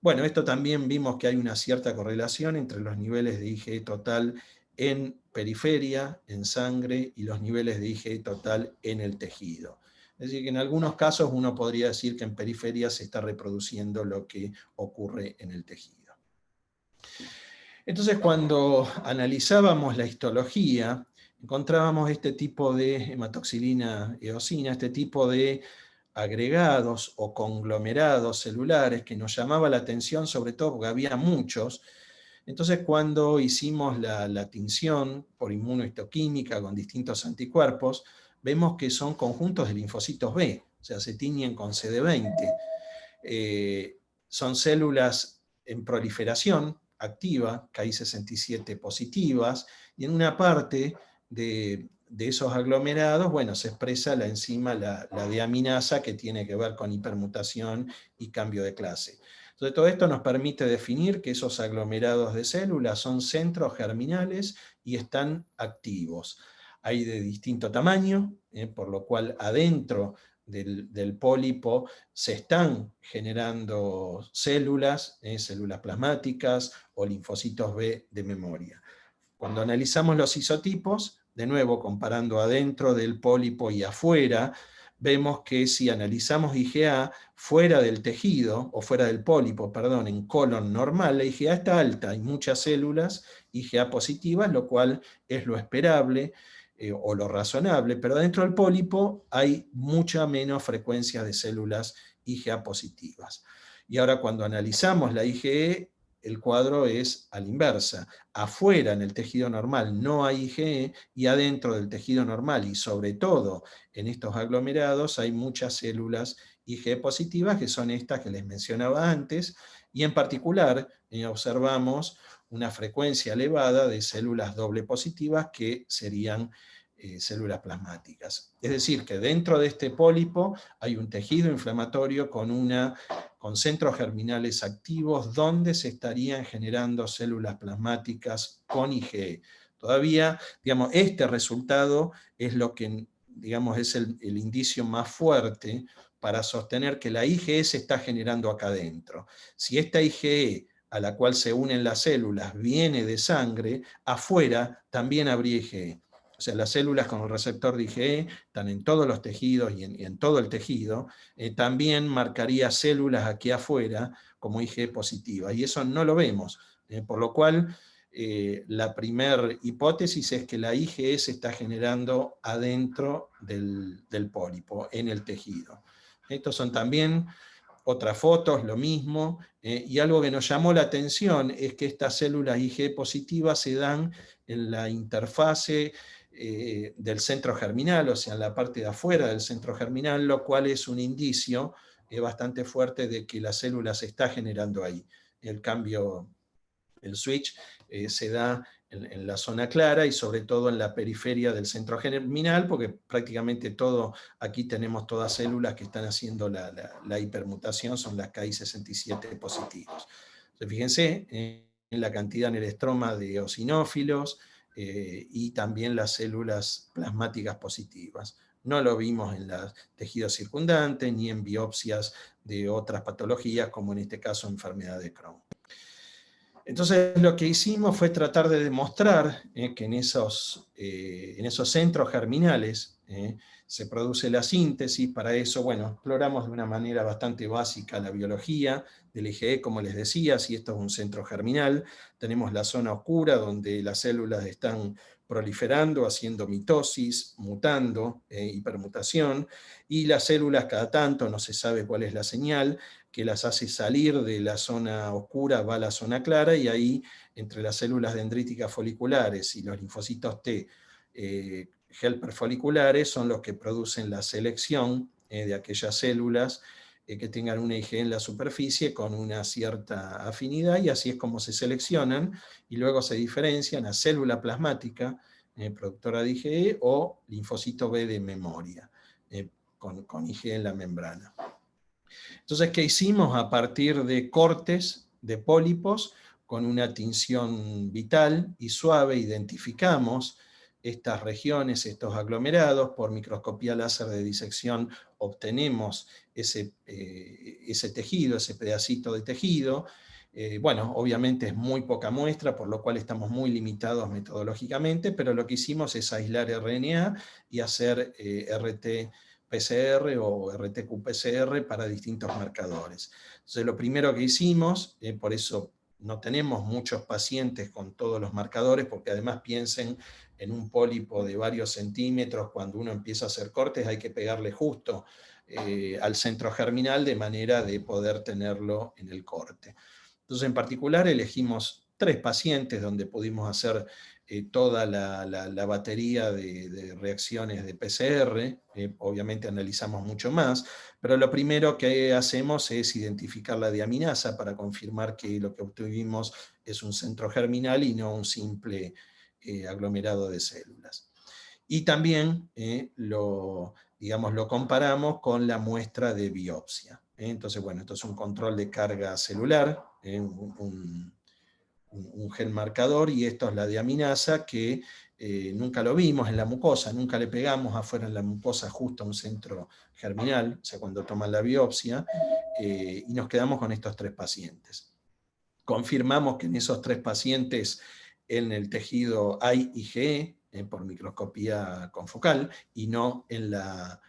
Bueno, esto también vimos que hay una cierta correlación entre los niveles de IgE total en periferia, en sangre, y los niveles de IgE total en el tejido. Es decir, que en algunos casos uno podría decir que en periferia se está reproduciendo lo que ocurre en el tejido. Entonces, cuando analizábamos la histología, encontrábamos este tipo de hematoxilina eosina, este tipo de agregados o conglomerados celulares que nos llamaba la atención, sobre todo porque había muchos, Entonces, cuando hicimos la tinción por inmunohistoquímica con distintos anticuerpos, vemos que son conjuntos de linfocitos B, o sea, se tiñen con CD20. Son células en proliferación activa, Ki67 positivas, y en una parte de esos aglomerados, bueno, se expresa la enzima, la deaminasa, que tiene que ver con hipermutación y cambio de clase. Entonces, todo esto nos permite definir que esos aglomerados de células son centros germinales y están activos. Hay de distinto tamaño, por lo cual adentro del pólipo se están generando células, células plasmáticas o linfocitos B de memoria. Cuando analizamos los isotipos, de nuevo comparando adentro del pólipo y afuera, vemos que si analizamos IgA fuera del tejido, o fuera del pólipo, perdón, en colon normal, la IgA está alta, hay muchas células IgA positivas, lo cual es lo esperable, o lo razonable, pero dentro del pólipo hay mucha menos frecuencia de células IgA positivas. Y ahora cuando analizamos la IgE, el cuadro es a la inversa. Afuera, en el tejido normal, no hay IgE, y adentro del tejido normal, y sobre todo en estos aglomerados, hay muchas células IgE positivas, que son estas que les mencionaba antes, y en particular observamos una frecuencia elevada de células doble positivas, que serían células plasmáticas. Es decir, que dentro de este pólipo hay un tejido inflamatorio con centros germinales activos donde se estarían generando células plasmáticas con IgE. Todavía, digamos, este resultado es lo que, digamos, es el indicio más fuerte para sostener que la IgE se está generando acá adentro. Si esta IgE a la cual se unen las células viene de sangre, afuera también habría IgE. O sea, las células con el receptor de IgE están en todos los tejidos y en todo el tejido. También marcaría células aquí afuera como IgE positiva, y eso no lo vemos. Por lo cual, la primera hipótesis es que la IgE se está generando adentro del pólipo, en el tejido. Estos son también otras fotos, lo mismo, y algo que nos llamó la atención es que estas células IgE positivas se dan en la interfase del centro germinal, o sea, en la parte de afuera del centro germinal, lo cual es un indicio bastante fuerte de que la célula se está generando ahí. El cambio, el switch, se da en la zona clara y sobre todo en la periferia del centro germinal, porque prácticamente todo, aquí tenemos todas células que están haciendo la hipermutación, son las Ki67 positivos. Entonces, fíjense en la cantidad en el estroma de eosinófilos y también las células plasmáticas positivas. No lo vimos en los tejidos circundantes ni en biopsias de otras patologías, como en este caso enfermedad de Crohn. Entonces lo que hicimos fue tratar de demostrar que en esos centros germinales se produce la síntesis. Para eso, bueno, exploramos de una manera bastante básica la biología del IgE, como les decía. Si esto es un centro germinal, tenemos la zona oscura donde las células están proliferando, haciendo mitosis, mutando, hipermutación, y las células cada tanto, no se sabe cuál es la señal, que las hace salir de la zona oscura, va a la zona clara, y ahí, entre las células dendríticas foliculares y los linfocitos T helper foliculares, son los que producen la selección de aquellas células que tengan una IgE en la superficie con una cierta afinidad, y así es como se seleccionan, y luego se diferencian a célula plasmática, productora de IgE, o linfocito B de memoria, con IgE en la membrana. Entonces, ¿qué hicimos? A partir de cortes de pólipos, con una tinción vital y suave, identificamos estas regiones, estos aglomerados. Por microscopía láser de disección obtenemos ese tejido, ese pedacito de tejido. Bueno, obviamente es muy poca muestra, por lo cual estamos muy limitados metodológicamente, pero lo que hicimos es aislar RNA y hacer RT-PCR o RT-qPCR para distintos marcadores. Entonces, lo primero que hicimos, por eso no tenemos muchos pacientes con todos los marcadores, porque además piensen en un pólipo de varios centímetros. Cuando uno empieza a hacer cortes hay que pegarle justo al centro germinal, de manera de poder tenerlo en el corte. Entonces, en particular, elegimos 3 pacientes donde pudimos hacer toda la batería de reacciones de PCR. Obviamente analizamos mucho más, pero lo primero que hacemos es identificar la diaminasa para confirmar que lo que obtuvimos es un centro germinal y no un simple aglomerado de células. Y también lo comparamos con la muestra de biopsia. Entonces, bueno, esto es un control de carga celular, un gen marcador, y esto es la diaminasa que nunca lo vimos en la mucosa, nunca le pegamos afuera en la mucosa justo a un centro germinal, o sea, cuando toman la biopsia, y nos quedamos con estos 3 pacientes. Confirmamos que en esos 3 pacientes en el tejido hay IgE por microscopía confocal y no en la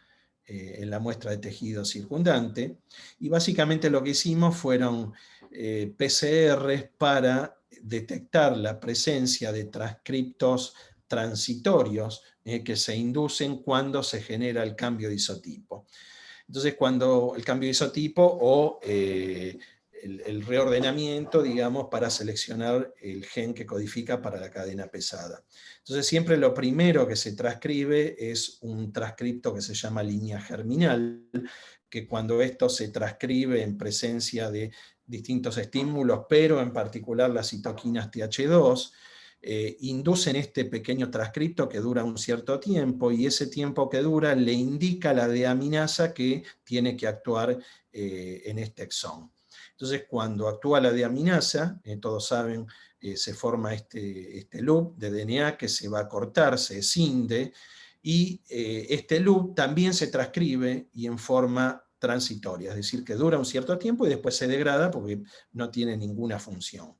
muestra de tejido circundante. Y básicamente lo que hicimos fueron PCRs para detectar la presencia de transcriptos transitorios que se inducen cuando se genera el cambio de isotipo. Entonces, cuando el cambio de isotipo o el reordenamiento, digamos, para seleccionar el gen que codifica para la cadena pesada. Entonces, siempre lo primero que se transcribe es un transcripto que se llama línea germinal, que cuando esto se transcribe en presencia de distintos estímulos, pero en particular las citoquinas TH2, inducen este pequeño transcripto que dura un cierto tiempo, y ese tiempo que dura le indica a la deaminasa que tiene que actuar en este exón. Entonces, cuando actúa la deaminasa, todos saben, se forma este loop de DNA que se va a cortar, se escinde, y este loop también se transcribe y en forma transitoria, es decir, que dura un cierto tiempo y después se degrada porque no tiene ninguna función.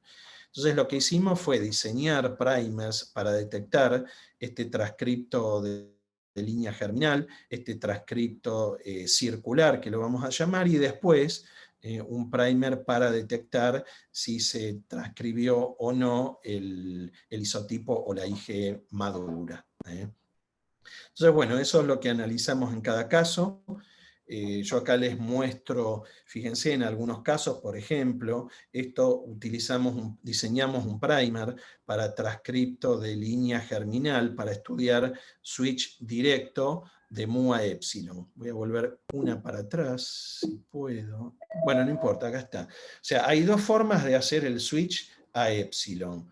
Entonces lo que hicimos fue diseñar primers para detectar este transcripto de línea germinal, este transcripto circular, que lo vamos a llamar, y después un primer para detectar si se transcribió o no el isotipo o la IgE madura. Entonces, bueno, eso es lo que analizamos en cada caso. Yo acá les muestro, fíjense, en algunos casos, por ejemplo, diseñamos un primer para transcripto de línea germinal para estudiar switch directo de mu a epsilon. Voy a volver una para atrás, si puedo. Bueno, no importa, acá está. O sea, hay 2 formas de hacer el switch a epsilon.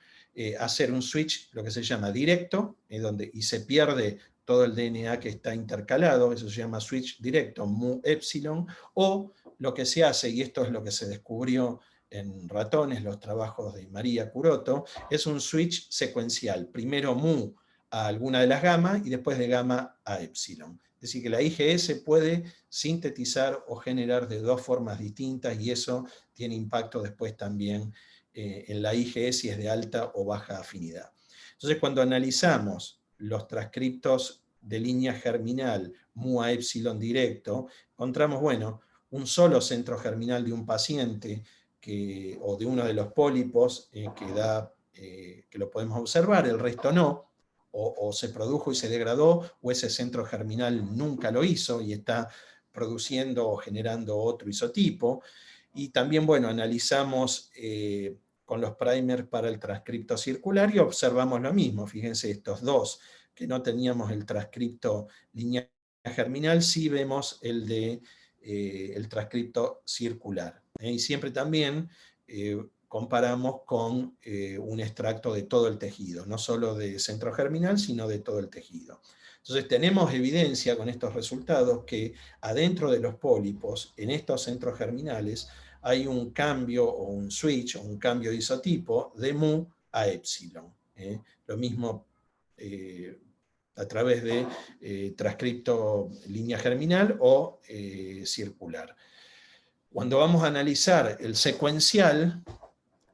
Hacer un switch, lo que se llama directo, y se pierde todo el DNA que está intercalado, eso se llama switch directo, mu epsilon, o lo que se hace, y esto es lo que se descubrió en ratones, los trabajos de María Curoto, es un switch secuencial, primero mu a alguna de las gamas y después de gamma a epsilon. Es decir, que la IgE se puede sintetizar o generar de 2 formas distintas, y eso tiene impacto después también en la IgE si es de alta o baja afinidad. Entonces, cuando analizamos los transcriptos de línea germinal mu a epsilon directo, encontramos, bueno, un solo centro germinal de un paciente o de uno de los pólipos que lo podemos observar, el resto no, o se produjo y se degradó, o ese centro germinal nunca lo hizo y está produciendo o generando otro isotipo. Y también, bueno, analizamos con los primers para el transcripto circular y observamos lo mismo. Fíjense, estos 2 que no teníamos el transcripto línea germinal, sí vemos el transcripto circular. Y siempre también comparamos con un extracto de todo el tejido, no solo de centro germinal, sino de todo el tejido. Entonces tenemos evidencia con estos resultados que adentro de los pólipos, en estos centros germinales, hay un cambio o un switch, o un cambio de isotipo de mu a epsilon. Lo mismo a través de transcripto línea germinal o circular. Cuando vamos a analizar el secuencial,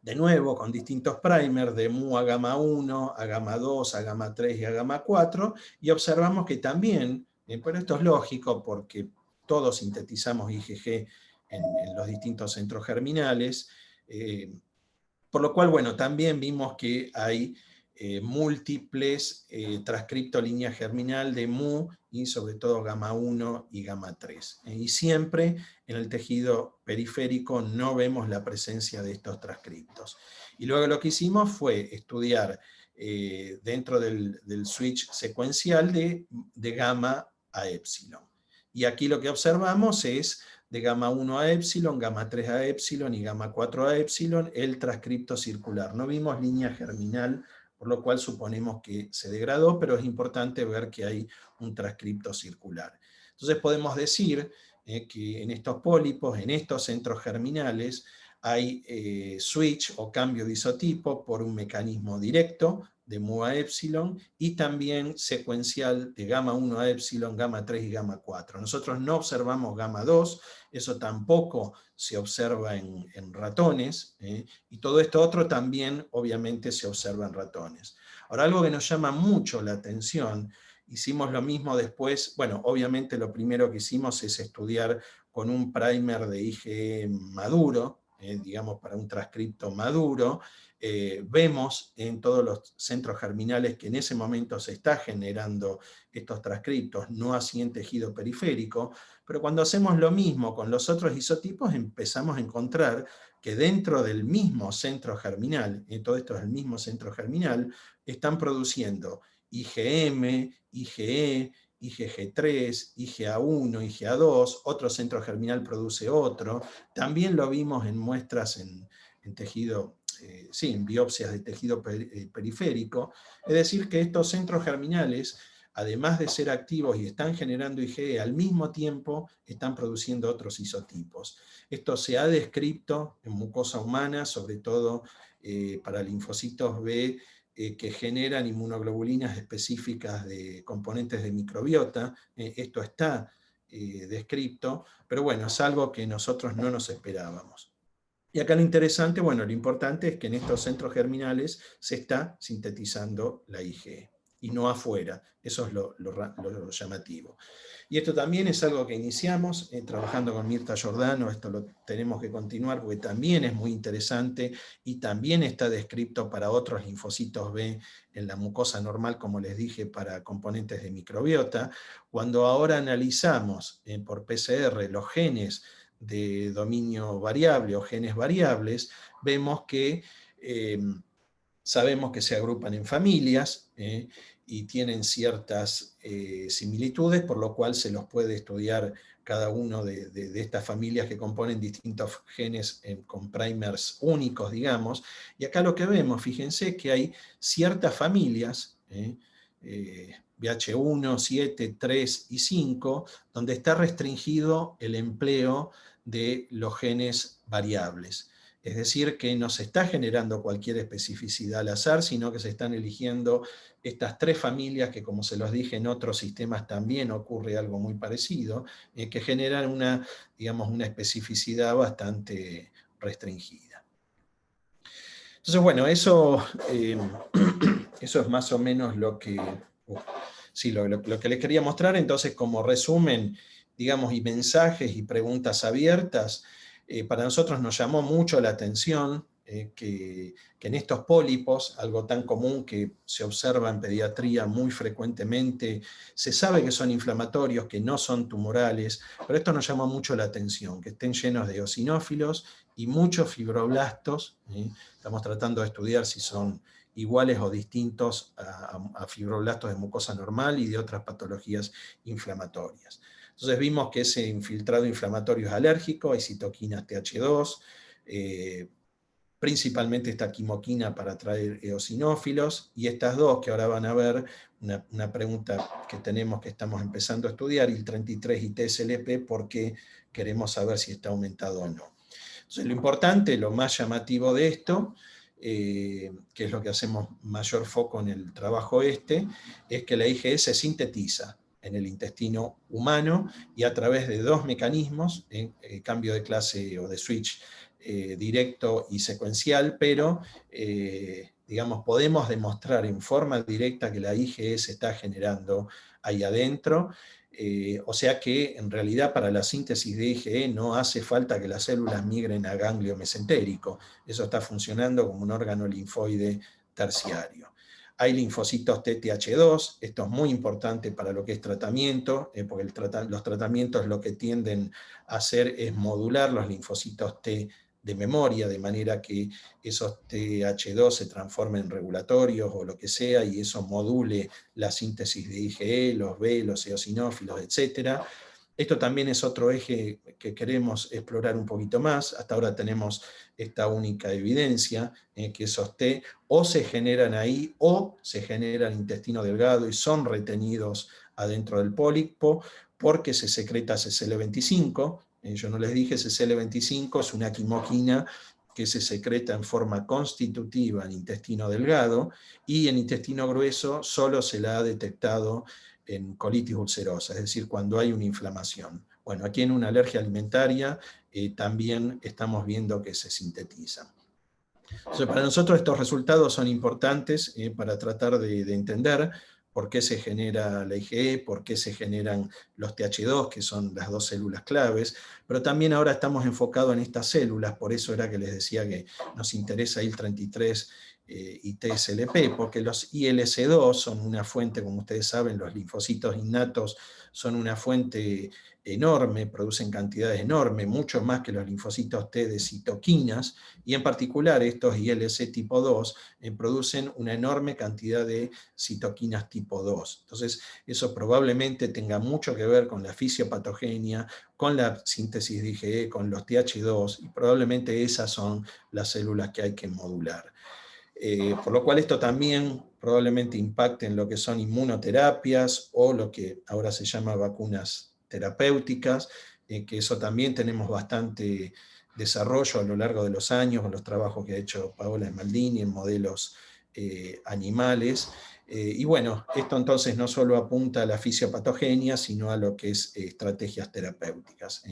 de nuevo con distintos primers de mu a gamma 1, a gamma 2, a gamma 3 y a gamma 4, y observamos que también, pero esto es lógico porque todos sintetizamos IgG en los distintos centros germinales, por lo cual, bueno, también vimos que hay múltiples transcripto línea germinal de mu y sobre todo gamma 1 y gamma 3. Y siempre en el tejido periférico no vemos la presencia de estos transcriptos. Y luego lo que hicimos fue estudiar dentro del switch secuencial de gamma a epsilon. Y aquí lo que observamos es de gamma 1 a epsilon, gamma 3 a epsilon y gamma 4 a epsilon el transcripto circular. No vimos línea germinal, por lo cual suponemos que se degradó, pero es importante ver que hay un transcripto circular. Entonces podemos decir que en estos pólipos, en estos centros germinales, hay switch o cambio de isotipo por un mecanismo directo de mu a epsilon y también secuencial de gamma 1 a epsilon, gamma 3 y gamma 4. Nosotros no observamos gamma 2, eso tampoco se observa en ratones, y todo esto otro también obviamente se observa en ratones. Ahora, algo que nos llama mucho la atención, hicimos lo mismo después, bueno, obviamente lo primero que hicimos es estudiar con un primer de IgE maduro, digamos para un transcripto maduro, vemos en todos los centros germinales que en ese momento se está generando estos transcriptos, no así en tejido periférico, pero cuando hacemos lo mismo con los otros isotipos empezamos a encontrar que dentro del mismo centro germinal, todo esto es el mismo centro germinal, están produciendo IgM, IgE, IgG3, IgA1, IgA2, otro centro germinal produce otro, también lo vimos en muestras en tejido, en biopsias de tejido periférico, es decir que estos centros germinales, además de ser activos y están generando IgE, al mismo tiempo están produciendo otros isotipos. Esto se ha descrito en mucosa humana, sobre todo para linfocitos B, que generan inmunoglobulinas específicas de componentes de microbiota. Esto está descrito, pero bueno, es algo que nosotros no nos esperábamos. Y acá lo interesante, bueno, lo importante es que en estos centros germinales se está sintetizando la IgE, y no afuera. Eso es lo llamativo. Y esto también es algo que iniciamos trabajando con Mirta Giordano, esto lo tenemos que continuar porque también es muy interesante y también está descrito para otros linfocitos B en la mucosa normal, como les dije, para componentes de microbiota. Cuando ahora analizamos por PCR los genes de dominio variable o genes variables, vemos que sabemos que se agrupan en familias y tienen ciertas similitudes, por lo cual se los puede estudiar cada uno de estas familias que componen distintos genes con primers únicos, digamos. Y acá lo que vemos, fíjense que hay ciertas familias, BH1, 7, 3 y 5, donde está restringido el empleo de los genes variables. Es decir, que no se está generando cualquier especificidad al azar, sino que se están eligiendo estas tres familias que, como se los dije, en otros sistemas también ocurre algo muy parecido, que generan una especificidad bastante restringida. Entonces, bueno, eso es más o menos lo que les quería mostrar. Entonces, como resumen, digamos, y mensajes y preguntas abiertas, para nosotros nos llamó mucho la atención que en estos pólipos, algo tan común que se observa en pediatría muy frecuentemente, se sabe que son inflamatorios, que no son tumorales, pero esto nos llamó mucho la atención, que estén llenos de eosinófilos y muchos fibroblastos. Estamos tratando de estudiar si son iguales o distintos a fibroblastos de mucosa normal y de otras patologías inflamatorias. Entonces vimos que ese infiltrado inflamatorio es alérgico, hay citoquinas TH2, principalmente esta quimoquina para atraer eosinófilos, y estas dos que ahora van a ver, una pregunta que tenemos que estamos empezando a estudiar, IL-33 y TSLP, porque queremos saber si está aumentado o no. Entonces lo importante, lo más llamativo de esto, que es lo que hacemos mayor foco en el trabajo es que la IgE se sintetiza en el intestino humano y a través de dos mecanismos, cambio de clase o de switch directo y secuencial, pero digamos, podemos demostrar en forma directa que la IgE se está generando ahí adentro, o sea que en realidad para la síntesis de IgE no hace falta que las células migren a ganglio mesentérico, eso está funcionando como un órgano linfoide terciario. hay linfocitos TTH2, esto es muy importante para lo que es tratamiento, porque los tratamientos lo que tienden a hacer es modular los linfocitos T de memoria, de manera que esos TH2 se transformen en regulatorios o lo que sea, y eso module la síntesis de IgE, los B, los eosinófilos, etc. Esto también es otro eje que queremos explorar un poquito más. Hasta ahora tenemos esta única evidencia, que esos T o se generan ahí o se generan en intestino delgado y son retenidos adentro del pólipo porque se secreta CCL25. Yo no les dije, CCL25 es una quimoquina que se secreta en forma constitutiva en intestino delgado, y en intestino grueso solo se la ha detectado en colitis ulcerosa, es decir, cuando hay una inflamación. Bueno, aquí en una alergia alimentaria también estamos viendo que se sintetizan. Entonces, para nosotros estos resultados son importantes para tratar de entender por qué se genera la IgE, por qué se generan los TH2, que son las dos células claves, pero también ahora estamos enfocados en estas células, por eso era que les decía que nos interesa IL-33 y TSLP, porque los ILC2 son una fuente, como ustedes saben, los linfocitos innatos son una fuente enorme, producen cantidades enormes, mucho más que los linfocitos T de citoquinas, y en particular estos ILC tipo 2 producen una enorme cantidad de citoquinas tipo 2. Entonces, eso probablemente tenga mucho que ver con la fisiopatogenia, con la síntesis de IgE, con los TH2, y probablemente esas son las células que hay que modular. Por lo cual esto también probablemente impacte en lo que son inmunoterapias o lo que ahora se llama vacunas terapéuticas, que eso también tenemos bastante desarrollo a lo largo de los años con los trabajos que ha hecho Paola Esmaldini en modelos animales. Y bueno, esto entonces no solo apunta a la fisiopatogenia, sino a lo que es estrategias terapéuticas.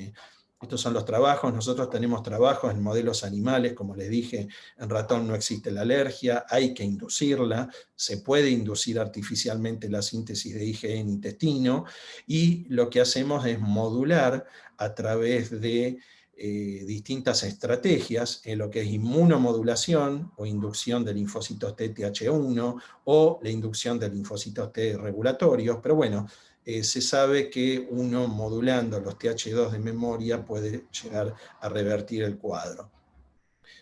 Estos son los trabajos. Nosotros tenemos trabajos en modelos animales, como les dije, en ratón no existe la alergia, hay que inducirla, se puede inducir artificialmente la síntesis de IgE en intestino, y lo que hacemos es modular a través de distintas estrategias, en lo que es inmunomodulación o inducción de linfocitos TTH1 o la inducción de linfocitos T regulatorios, pero bueno, se sabe que uno modulando los TH2 de memoria puede llegar a revertir el cuadro.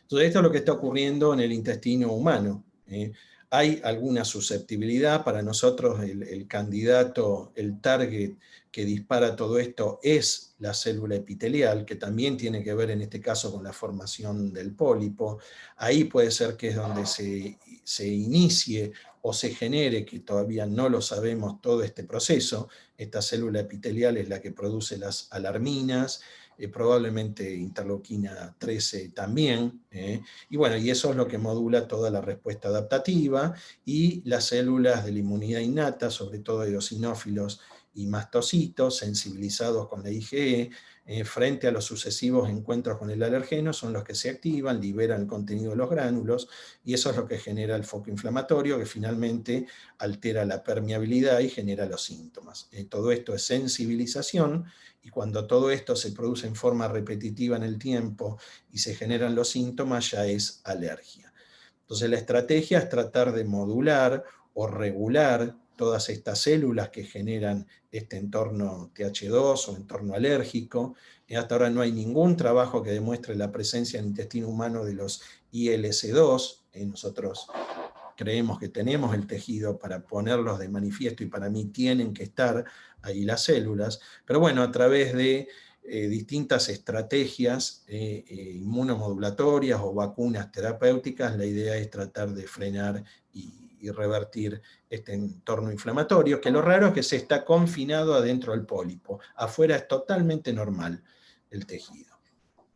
Entonces esto es lo que está ocurriendo en el intestino humano. Hay alguna susceptibilidad. Para nosotros el candidato, el target que dispara todo esto es la célula epitelial, que también tiene que ver en este caso con la formación del pólipo. Ahí puede ser que es donde se inicie o se genere, que todavía no lo sabemos, todo este proceso. Esta célula epitelial es la que produce las alarminas, probablemente interleuquina 13 también, y bueno, y eso es lo que modula toda la respuesta adaptativa, y las células de la inmunidad innata, sobre todo eosinófilos y mastocitos, sensibilizados con la IgE, frente a los sucesivos encuentros con el alergeno, son los que se activan, liberan el contenido de los gránulos, y eso es lo que genera el foco inflamatorio, que finalmente altera la permeabilidad y genera los síntomas. Todo esto es sensibilización, y cuando todo esto se produce en forma repetitiva en el tiempo y se generan los síntomas, ya es alergia. Entonces la estrategia es tratar de modular o regular todas estas células que generan este entorno TH2 o entorno alérgico. Hasta ahora no hay ningún trabajo que demuestre la presencia en el intestino humano de los ILC2. Nosotros creemos que tenemos el tejido para ponerlos de manifiesto, y para mí tienen que estar ahí las células, pero bueno, a través de distintas estrategias inmunomodulatorias o vacunas terapéuticas, la idea es tratar de frenar y revertir este entorno inflamatorio, que lo raro es que se está confinado adentro del pólipo. Afuera es totalmente normal el tejido.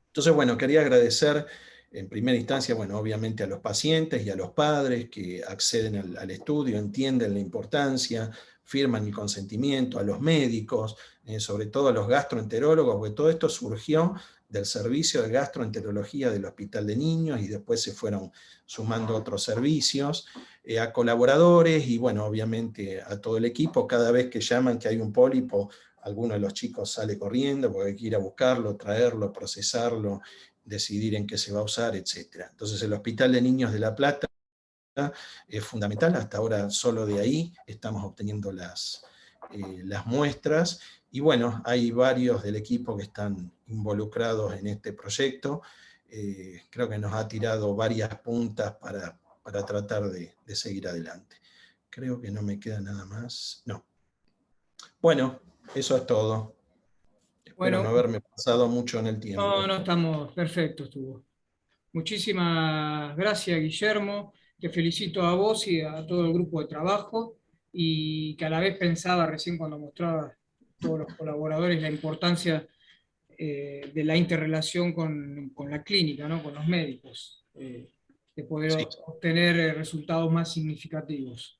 Entonces, bueno, quería agradecer en primera instancia, bueno, obviamente a los pacientes y a los padres que acceden al estudio, entienden la importancia, firman el consentimiento, a los médicos, sobre todo a los gastroenterólogos, porque todo esto surgió del servicio de gastroenterología del Hospital de Niños, y después se fueron sumando otros servicios, a colaboradores y, bueno, obviamente a todo el equipo. Cada vez que llaman que hay un pólipo, alguno de los chicos sale corriendo porque hay que ir a buscarlo, traerlo, procesarlo, decidir en qué se va a usar, etc. Entonces el Hospital de Niños de La Plata es fundamental. Hasta ahora solo de ahí estamos obteniendo las muestras. Y bueno, hay varios del equipo que están involucrados en este proyecto. Creo que nos ha tirado varias puntas para tratar de seguir adelante. Creo que no me queda nada más. No. Bueno, eso es todo. Espero no haberme pasado mucho en el tiempo. No, estamos perfectos, estuvo. Muchísimas gracias, Guillermo. Te felicito a vos y a todo el grupo de trabajo, y que a la vez pensaba recién cuando mostraba todos los colaboradores la importancia de la interrelación con la clínica, ¿no? Con los médicos, de poder Sí. obtener resultados más significativos.